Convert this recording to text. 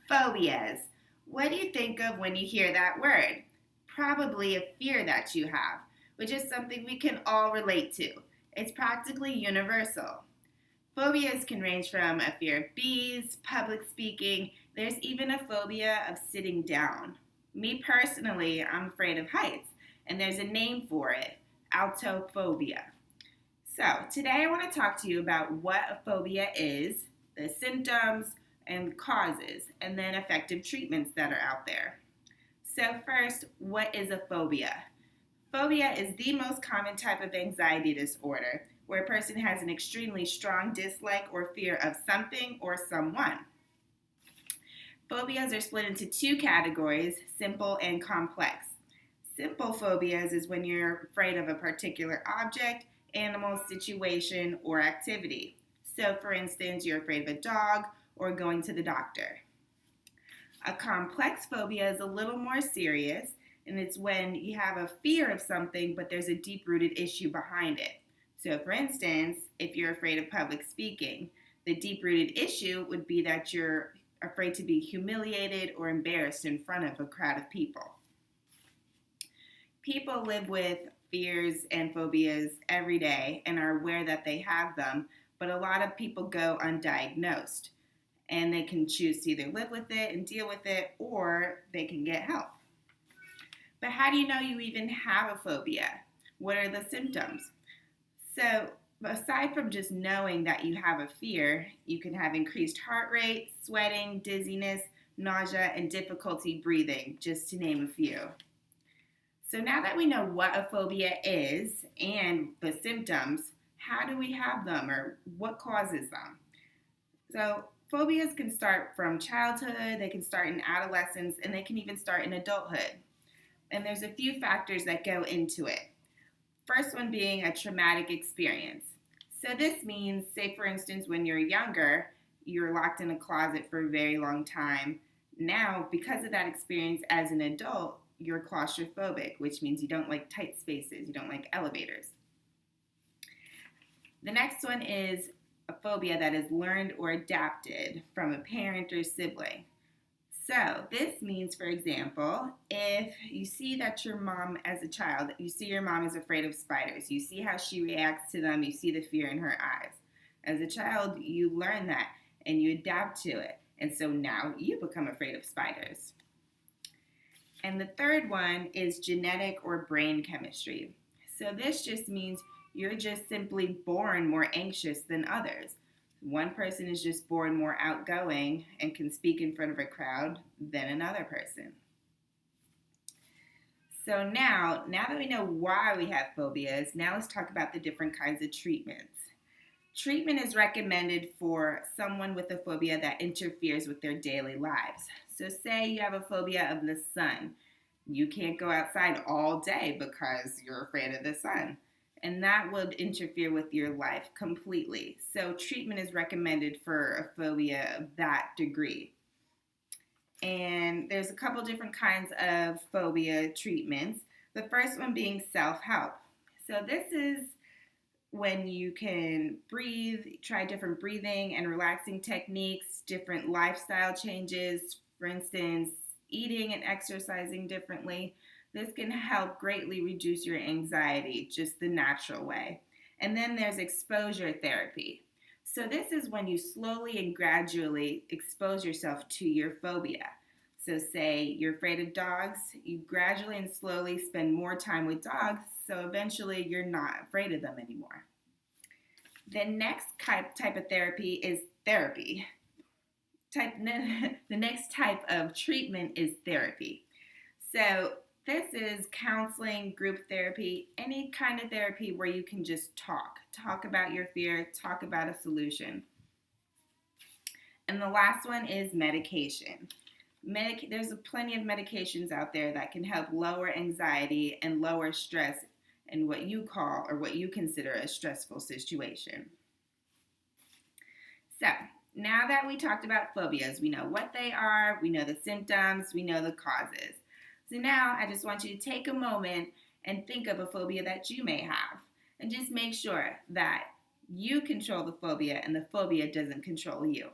Phobias. What do you think of when you hear that word? Probably a fear that you have, which is something we can all relate to. It's practically universal. Phobias can range from a fear of bees, public speaking, there's even a phobia of sitting down. Me personally, I'm afraid of heights, and there's a name for it, altophobia. So, today I want to talk to you about what a phobia is, the symptoms and causes, and then effective treatments that are out there. So, first, what is a phobia? Phobia is the most common type of anxiety disorder where a person has an extremely strong dislike or fear of something or someone. Phobias are split into two categories, simple and complex. Simple phobias is when you're afraid of a particular object, animal, situation, or activity. So, for instance, you're afraid of a dog or going to the doctor. A complex phobia is a little more serious, and it's when you have a fear of something, but there's a deep rooted issue behind it. So, for instance, if you're afraid of public speaking, the deep rooted issue would be that you're afraid to be humiliated or embarrassed in front of a crowd of people. People live with fears and phobias every day and are aware that they have them, but a lot of people go undiagnosed and they can choose to either live with it and deal with it or they can get help. But how do you know you even have a phobia? What are the symptoms? So, aside from just knowing that you have a fear, you can have increased heart rate, sweating, dizziness, nausea, and difficulty breathing, just to name a few. So now that we know what a phobia is and the symptoms, how do we have them or what causes them? So phobias can start from childhood, they can start in adolescence, and they can even start in adulthood. And there's a few factors that go into it. First one being a traumatic experience. So this means, say for instance, when you're younger, you're locked in a closet for a very long time. Now, because of that experience as an adult, you're claustrophobic, which means you don't like tight spaces, you don't like elevators. The next one is a phobia that is learned or adapted from a parent or sibling. So, this means, for example, if you see that your mom as a child, you see your mom is afraid of spiders, you see how she reacts to them, you see the fear in her eyes. As a child, you learn that and you adapt to it. And so now you become afraid of spiders. And the third one is genetic or brain chemistry. So this just means you're just simply born more anxious than others. One person is just born more outgoing and can speak in front of a crowd than another person. So now that we know why we have phobias, now let's talk about the different kinds of treatments. Treatment is recommended for someone with a phobia that interferes with their daily lives. So say you have a phobia of the sun. You can't go outside all day because you're afraid of the sun. And that would interfere with your life completely. So treatment is recommended for a phobia of that degree. And there's a couple different kinds of phobia treatments. The first one being self-help. So this is when you can breathe, try different breathing and relaxing techniques, different lifestyle changes, for instance, eating and exercising differently. This can help greatly reduce your anxiety, just the natural way. And then there's exposure therapy. So this is when you slowly and gradually expose yourself to your phobia. So say you're afraid of dogs, you gradually and slowly spend more time with dogs, so eventually you're not afraid of them anymore. The next type of therapy is therapy. The next type of treatment is therapy. So this is counseling, group therapy, any kind of therapy where you can just talk about your fear, talk about a solution. And the last one is medication. There's plenty of medications out there that can help lower anxiety and lower stress in what you call or what you consider a stressful situation. So, now that we talked about phobias, we know what they are, we know the symptoms, we know the causes. So now I just want you to take a moment and think of a phobia that you may have. And just make sure that you control the phobia and the phobia doesn't control you.